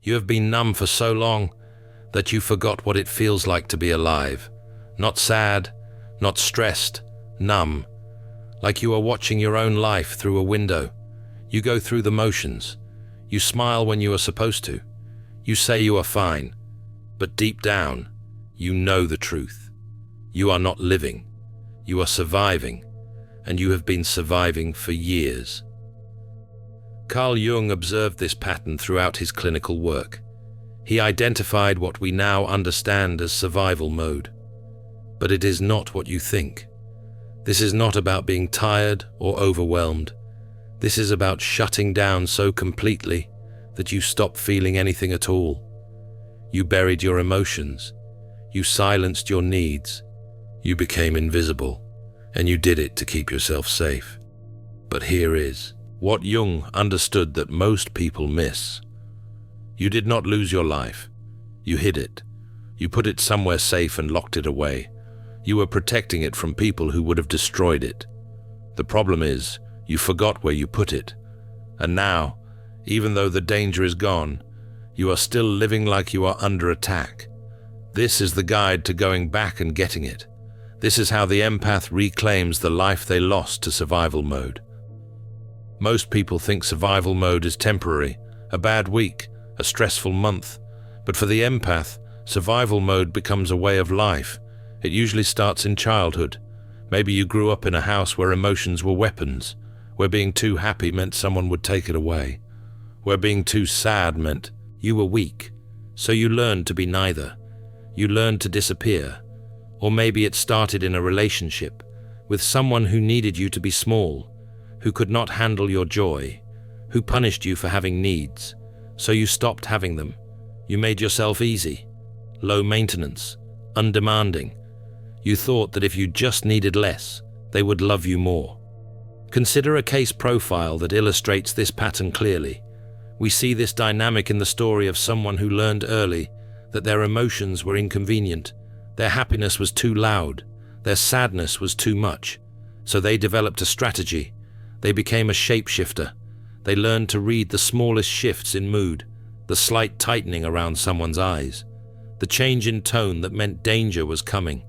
You have been numb for so long that you forgot what it feels like to be alive. Not sad, not stressed, numb. Like you are watching your own life through a window. You go through the motions. You smile when you are supposed to. You say you are fine. But deep down, you know the truth. You are not living. You are surviving. And you have been surviving for years. Carl Jung observed this pattern throughout his clinical work. He identified what we now understand as survival mode. But it is not what you think. This is not about being tired or overwhelmed. This is about shutting down so completely that you stop feeling anything at all. You buried your emotions. You silenced your needs. You became invisible, and you did it to keep yourself safe. But here is what Jung understood that most people miss. You did not lose your life. You hid it. You put it somewhere safe and locked it away. You were protecting it from people who would have destroyed it. The problem is, you forgot where you put it. And now, even though the danger is gone, you are still living like you are under attack. This is the guide to going back and getting it. This is how the empath reclaims the life they lost to survival mode. Most people think survival mode is temporary, a bad week, a stressful month. But for the empath, survival mode becomes a way of life. It usually starts in childhood. Maybe you grew up in a house where emotions were weapons, where being too happy meant someone would take it away, where being too sad meant you were weak. So you learned to be neither. You learned to disappear. Or maybe it started in a relationship with someone who needed you to be small, who could not handle your joy, who punished you for having needs. So you stopped having them. You made yourself easy, low maintenance, undemanding. You thought that if you just needed less, they would love you more. Consider a case profile that illustrates this pattern clearly. We see this dynamic in the story of someone who learned early that their emotions were inconvenient, their happiness was too loud, their sadness was too much. So they developed a strategy. They became a shapeshifter. They learned to read the smallest shifts in mood, the slight tightening around someone's eyes, the change in tone that meant danger was coming.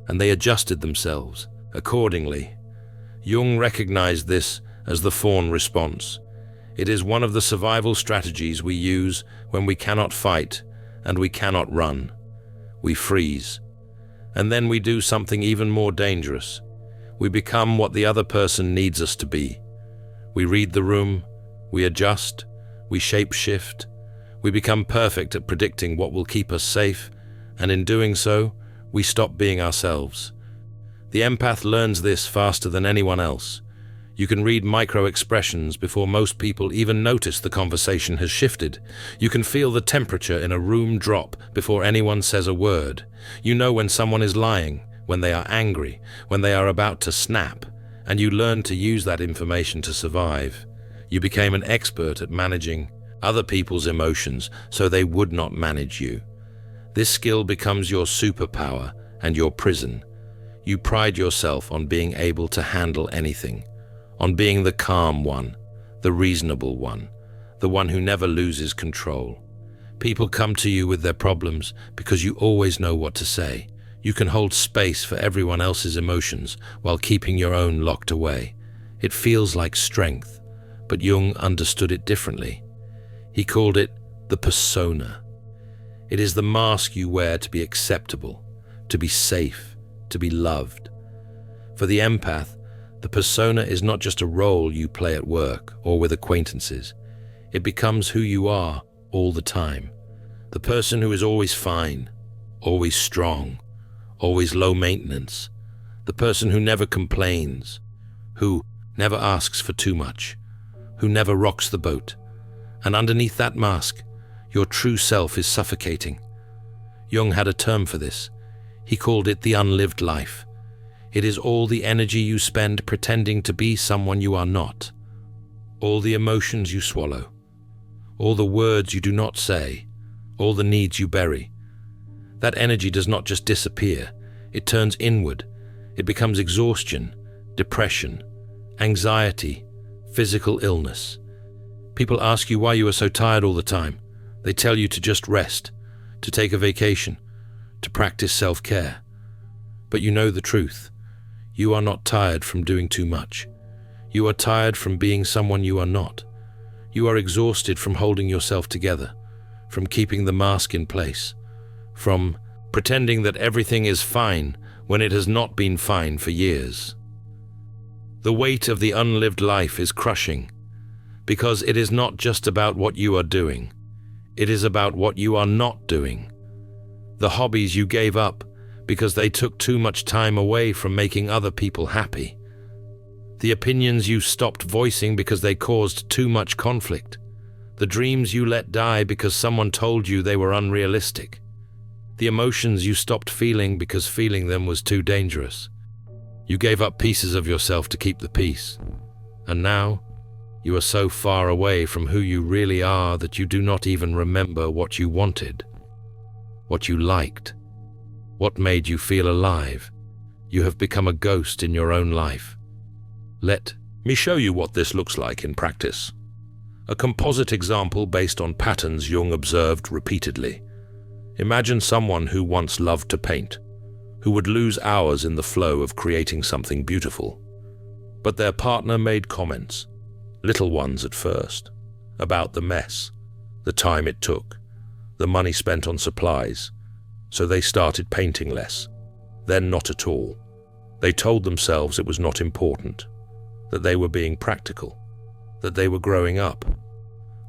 And they adjusted themselves accordingly. Jung recognized this as the fawn response. It is one of the survival strategies we use when we cannot fight and we cannot run. We freeze. And then we do something even more dangerous. We become what the other person needs us to be. We read the room, we adjust, we shape-shift. We become perfect at predicting what will keep us safe, and in doing so, we stop being ourselves. The empath learns this faster than anyone else. You can read micro-expressions before most people even notice the conversation has shifted. You can feel the temperature in a room drop before anyone says a word. You know when someone is lying, when they are angry, when they are about to snap, and you learn to use that information to survive. You became an expert at managing other people's emotions so they would not manage you. This skill becomes your superpower and your prison. You pride yourself on being able to handle anything, on being the calm one, the reasonable one, the one who never loses control. People come to you with their problems because you always know what to say. You can hold space for everyone else's emotions while keeping your own locked away. It feels like strength, but Jung understood it differently. He called it the persona. It is the mask you wear to be acceptable, to be safe, to be loved. For the empath, the persona is not just a role you play at work or with acquaintances. It becomes who you are all the time. The person who is always fine, always strong, always low maintenance. The person who never complains, who never asks for too much, who never rocks the boat. And underneath that mask, your true self is suffocating. Jung had a term for this. He called it the unlived life. It is all the energy you spend pretending to be someone you are not, all the emotions you swallow, all the words you do not say, all the needs you bury. That energy does not just disappear, it turns inward. It becomes exhaustion, depression, anxiety, physical illness. People ask you why you are so tired all the time. They tell you to just rest, to take a vacation, to practice self-care. But you know the truth. You are not tired from doing too much. You are tired from being someone you are not. You are exhausted from holding yourself together, from keeping the mask in place, from pretending that everything is fine when it has not been fine for years. The weight of the unlived life is crushing, because it is not just about what you are doing. It is about what you are not doing. The hobbies you gave up because they took too much time away from making other people happy. The opinions you stopped voicing because they caused too much conflict. The dreams you let die because someone told you they were unrealistic. The emotions you stopped feeling because feeling them was too dangerous. You gave up pieces of yourself to keep the peace. And now, you are so far away from who you really are that you do not even remember what you wanted, what you liked, what made you feel alive. You have become a ghost in your own life. Let me show you what this looks like in practice. A composite example based on patterns Jung observed repeatedly. Imagine someone who once loved to paint, who would lose hours in the flow of creating something beautiful. But their partner made comments, little ones at first, about the mess, the time it took, the money spent on supplies. So they started painting less, then not at all. They told themselves it was not important, that they were being practical, that they were growing up.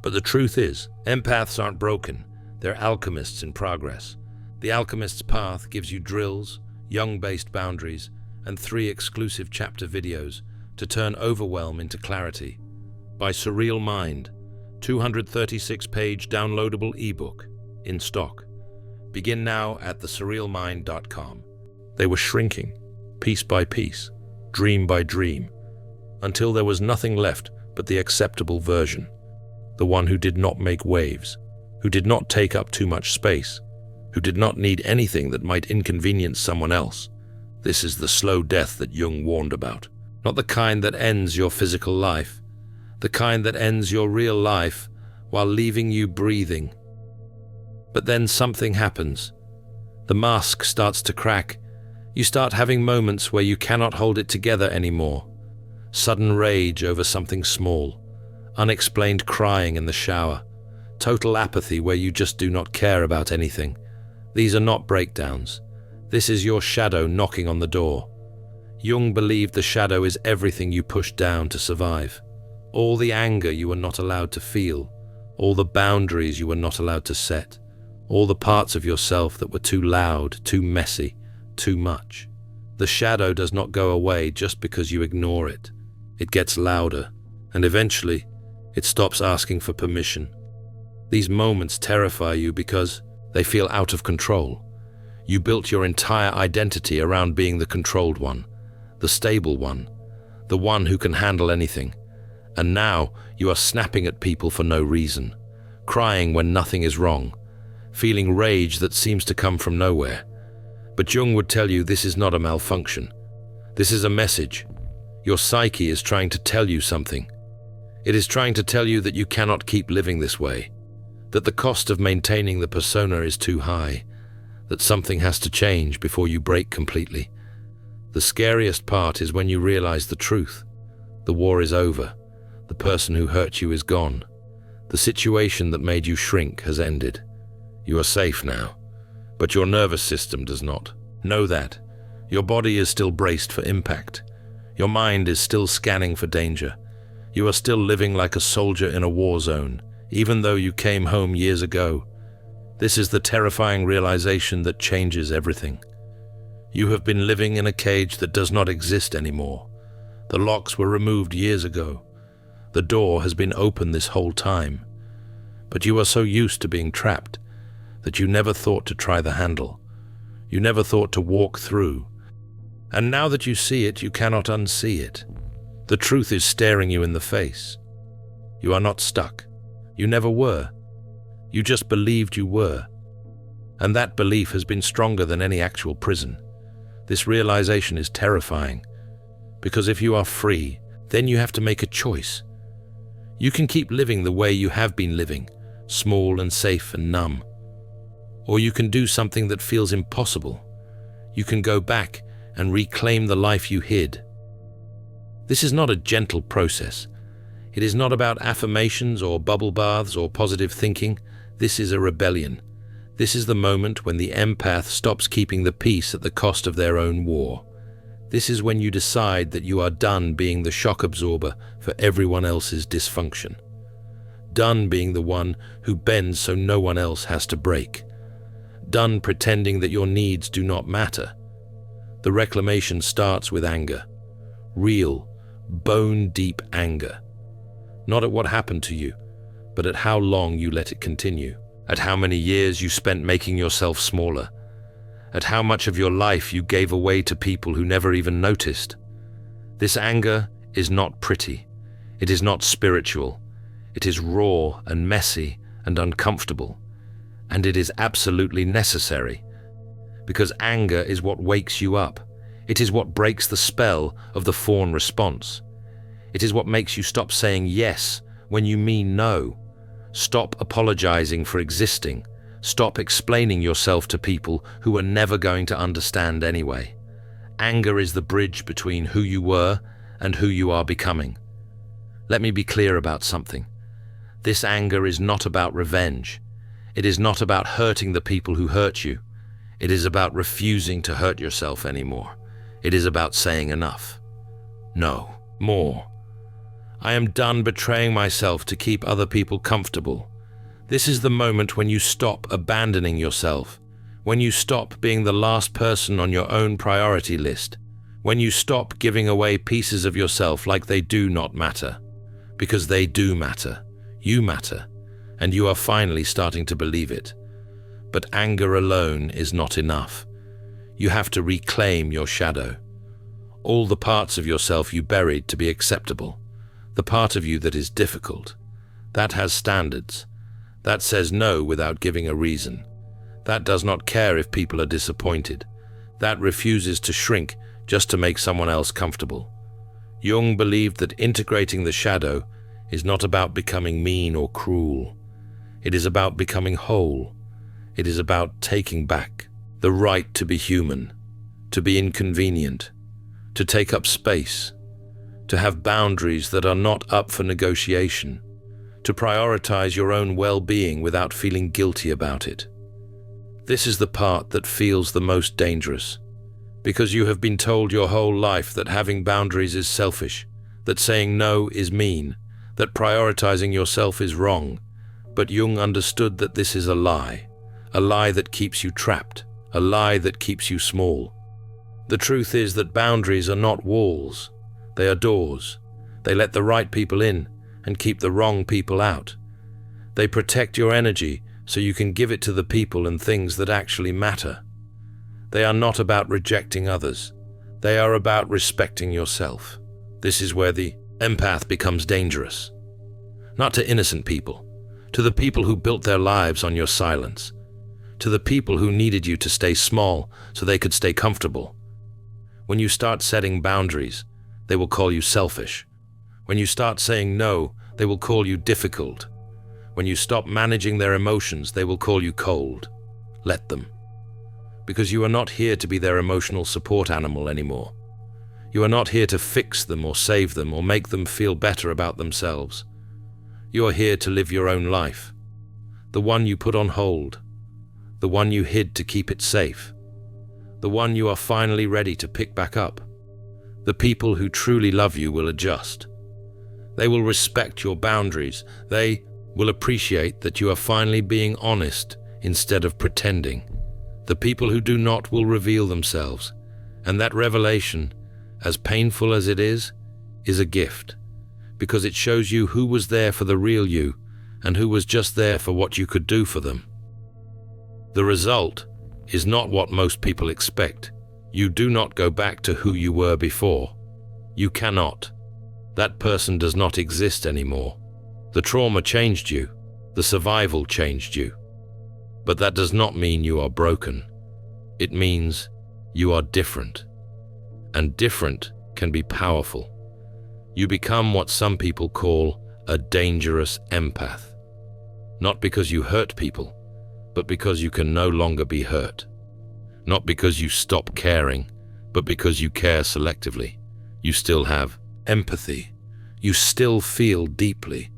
But the truth is, empaths aren't broken. They're alchemists in progress. The alchemist's path gives you drills, Jung-based boundaries, and 3 exclusive chapter videos to turn overwhelm into clarity. By Surreal Mind, 236-page downloadable ebook, in stock. Begin now at thesurrealmind.com. They were shrinking, piece by piece, dream by dream, until there was nothing left but the acceptable version, the one who did not make waves, who did not take up too much space, who did not need anything that might inconvenience someone else. This is the slow death that Jung warned about, not the kind that ends your physical life, the kind that ends your real life while leaving you breathing. But then something happens. The mask starts to crack. You start having moments where you cannot hold it together anymore. Sudden rage over something small, unexplained crying in the shower, total apathy where you just do not care about anything. These are not breakdowns. This is your shadow knocking on the door. Jung believed the shadow is everything you push down to survive. All the anger you were not allowed to feel, all the boundaries you were not allowed to set, all the parts of yourself that were too loud, too messy, too much. The shadow does not go away just because you ignore it. It gets louder, and eventually, it stops asking for permission. These moments terrify you because they feel out of control. You built your entire identity around being the controlled one, the stable one, the one who can handle anything. And now you are snapping at people for no reason, crying when nothing is wrong, feeling rage that seems to come from nowhere. But Jung would tell you this is not a malfunction. This is a message. Your psyche is trying to tell you something. It is trying to tell you that you cannot keep living this way, that the cost of maintaining the persona is too high, that something has to change before you break completely. The scariest part is when you realize the truth. The war is over. The person who hurt you is gone. The situation that made you shrink has ended. You are safe now, but your nervous system does not. Know that. Your body is still braced for impact. Your mind is still scanning for danger. You are still living like a soldier in a war zone, even though you came home years ago. This is the terrifying realization that changes everything. You have been living in a cage that does not exist anymore. The locks were removed years ago. The door has been open this whole time. But you are so used to being trapped that you never thought to try the handle. You never thought to walk through. And now that you see it, you cannot unsee it. The truth is staring you in the face. You are not stuck. You never were. You just believed you were. And that belief has been stronger than any actual prison. This realization is terrifying, because if you are free, then you have to make a choice. You can keep living the way you have been living, small and safe and numb. Or you can do something that feels impossible. You can go back and reclaim the life you hid. This is not a gentle process. It is not about affirmations or bubble baths or positive thinking. This is a rebellion. This is the moment when the empath stops keeping the peace at the cost of their own war. This is when you decide that you are done being the shock absorber for everyone else's dysfunction. Done being the one who bends so no one else has to break. Done pretending that your needs do not matter. The reclamation starts with anger. Real, bone-deep anger. Not at what happened to you, but at how long you let it continue. At how many years you spent making yourself smaller. At how much of your life you gave away to people who never even noticed. This anger is not pretty. It is not spiritual. It is raw and messy and uncomfortable. And it is absolutely necessary. Because anger is what wakes you up. It is what breaks the spell of the fawn response. It is what makes you stop saying yes when you mean no. Stop apologizing for existing. Stop explaining yourself to people who are never going to understand anyway. Anger is the bridge between who you were and who you are becoming. Let me be clear about something. This anger is not about revenge. It is not about hurting the people who hurt you. It is about refusing to hurt yourself anymore. It is about saying enough. No, more. I am done betraying myself to keep other people comfortable. This is the moment when you stop abandoning yourself, when you stop being the last person on your own priority list, when you stop giving away pieces of yourself like they do not matter. Because they do matter. You matter. And you are finally starting to believe it. But anger alone is not enough. You have to reclaim your shadow. All the parts of yourself you buried to be acceptable. The part of you that is difficult. That has standards. That says no without giving a reason. That does not care if people are disappointed. That refuses to shrink just to make someone else comfortable. Jung believed that integrating the shadow is not about becoming mean or cruel. It is about becoming whole. It is about taking back the right to be human, to be inconvenient, to take up space, to have boundaries that are not up for negotiation, to prioritize your own well-being without feeling guilty about it. This is the part that feels the most dangerous, because you have been told your whole life that having boundaries is selfish, that saying no is mean, that prioritizing yourself is wrong. But Jung understood that this is a lie that keeps you trapped, a lie that keeps you small. The truth is that boundaries are not walls, they are doors. They let the right people in and keep the wrong people out. They protect your energy so you can give it to the people and things that actually matter. They are not about rejecting others. They are about respecting yourself. This is where the empath becomes dangerous. Not to innocent people, to the people who built their lives on your silence, to the people who needed you to stay small so they could stay comfortable. When you start setting boundaries, they will call you selfish. When you start saying no, they will call you difficult. When you stop managing their emotions, they will call you cold. Let them. Because you are not here to be their emotional support animal anymore. You are not here to fix them or save them or make them feel better about themselves. You are here to live your own life. The one you put on hold. The one you hid to keep it safe. The one you are finally ready to pick back up. The people who truly love you will adjust. They will respect your boundaries. They will appreciate that you are finally being honest instead of pretending. The people who do not will reveal themselves. And that revelation, as painful as it is a gift. Because it shows you who was there for the real you and who was just there for what you could do for them. The result is not what most people expect. You do not go back to who you were before. You cannot. That person does not exist anymore. The trauma changed you. The survival changed you. But that does not mean you are broken. It means you are different. And different can be powerful. You become what some people call a dangerous empath. Not because you hurt people, but because you can no longer be hurt. Not because you stop caring, but because you care selectively. You still have empathy. You still feel deeply,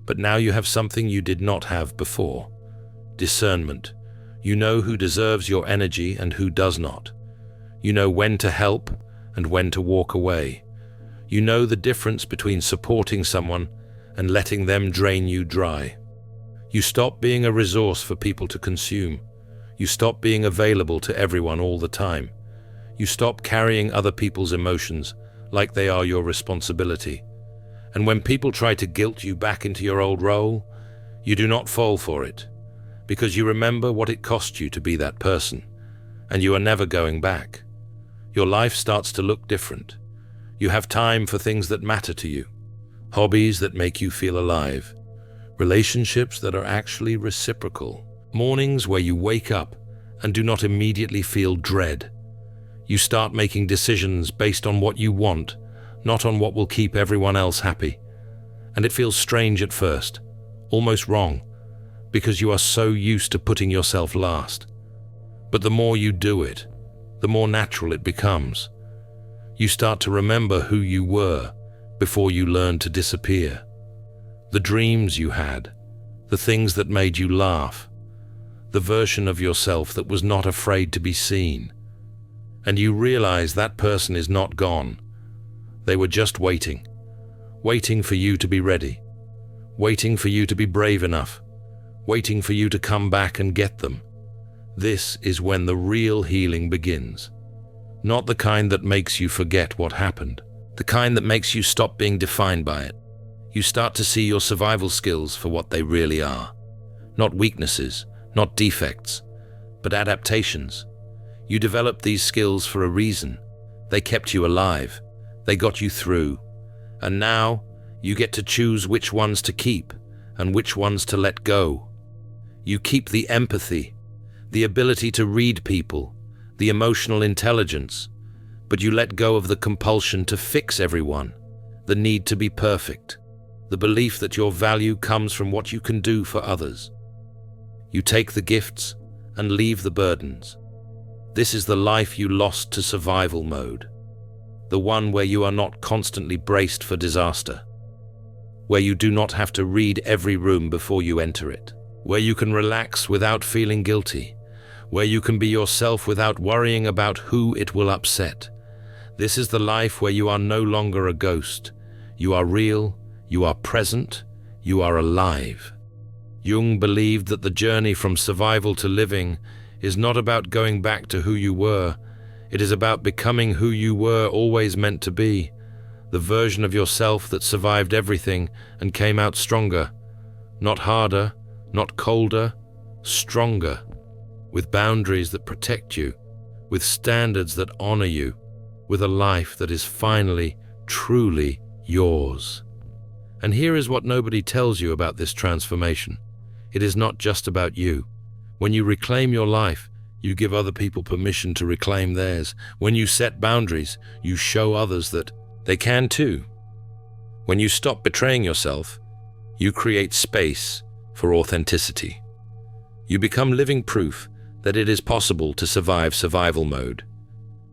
but now you have something you did not have before. Discernment. You know who deserves your energy and who does not. You know when to help and when to walk away. You know the difference between supporting someone and letting them drain you dry. You stop being a resource for people to consume. You stop being available to everyone all the time. You stop carrying other people's emotions like they are your responsibility. And when people try to guilt you back into your old role, you do not fall for it, because you remember what it cost you to be that person, and you are never going back. Your life starts to look different. You have time for things that matter to you, hobbies that make you feel alive, relationships that are actually reciprocal, mornings where you wake up and do not immediately feel dread. You start making decisions based on what you want, not on what will keep everyone else happy. And it feels strange at first, almost wrong, because you are so used to putting yourself last. But the more you do it, the more natural it becomes. You start to remember who you were before you learned to disappear. The dreams you had, the things that made you laugh, the version of yourself that was not afraid to be seen. And you realize that person is not gone. They were just waiting for you to be ready, waiting for you to be brave enough, waiting for you to come back and get them. This is when the real healing begins. Not the kind that makes you forget what happened, the kind that makes you stop being defined by it. You start to see your survival skills for what they really are. Not weaknesses, not defects, but adaptations. You developed these skills for a reason. They kept you alive. They got you through. And now you get to choose which ones to keep and which ones to let go. You keep the empathy, the ability to read people, the emotional intelligence, but you let go of the compulsion to fix everyone, the need to be perfect, the belief that your value comes from what you can do for others. You take the gifts and leave the burdens. This is the life you lost to survival mode, the one where you are not constantly braced for disaster, where you do not have to read every room before you enter it, where you can relax without feeling guilty, where you can be yourself without worrying about who it will upset. This is the life where you are no longer a ghost. You are real, you are present, you are alive. Jung believed that the journey from survival to living is not about going back to who you were. It is about becoming who you were always meant to be, the version of yourself that survived everything and came out stronger, not harder, not colder, stronger, with boundaries that protect you, with standards that honor you, with a life that is finally, truly yours. And here is what nobody tells you about this transformation. It is not just about you. When you reclaim your life, you give other people permission to reclaim theirs. When you set boundaries, you show others that they can too. When you stop betraying yourself, you create space for authenticity. You become living proof that it is possible to survive survival mode,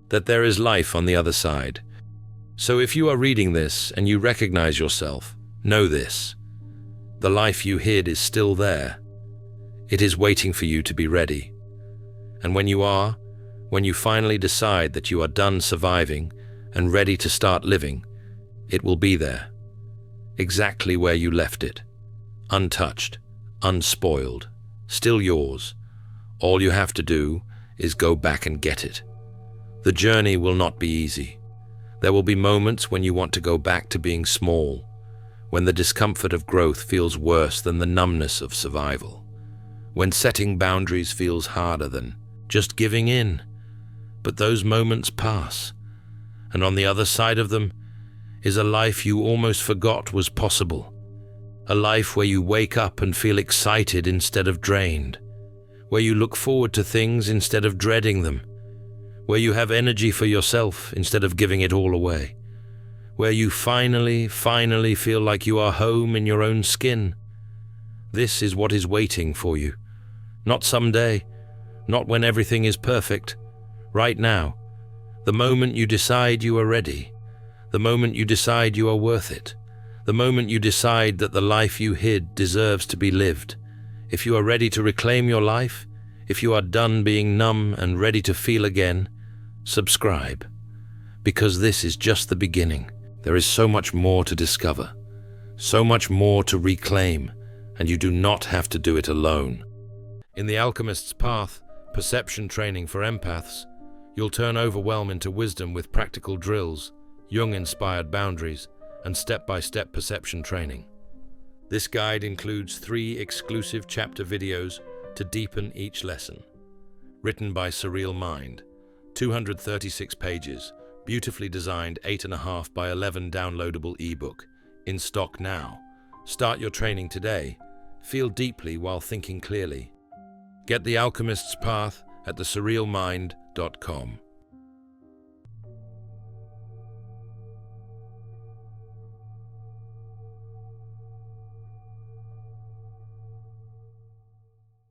that there is life on the other side. So if you are reading this and you recognize yourself, know this: the life you hid is still there. It is waiting for you to be ready. And when you finally decide that you are done surviving and ready to start living, it will be there, exactly where you left it, untouched, unspoiled, still yours. All you have to do is go back and get it. The journey will not be easy. There will be moments when you want to go back to being small, when the discomfort of growth feels worse than the numbness of survival, when setting boundaries feels harder than just giving in. But those moments pass, and on the other side of them is a life you almost forgot was possible. A life where you wake up and feel excited instead of drained, where you look forward to things instead of dreading them, where you have energy for yourself instead of giving it all away, where you finally feel like you are home in your own skin. This is what is waiting for you. Not someday, not when everything is perfect. Right now, the moment you decide you are ready, the moment you decide you are worth it, the moment you decide that the life you hid deserves to be lived. If you are ready to reclaim your life, if you are done being numb and ready to feel again, subscribe. Because this is just the beginning. There is so much more to discover, so much more to reclaim, and you do not have to do it alone. In The Alchemist's Path, perception training for empaths, you'll turn overwhelm into wisdom with practical drills, Jung-inspired boundaries, and step-by-step perception training. This guide includes 3 exclusive chapter videos to deepen each lesson. Written by Surreal Mind, 236 pages, beautifully designed 8.5 by 11 downloadable ebook, in stock now. Start your training today. Feel deeply while thinking clearly. Get The Alchemist's Path at thesurrealmind.com.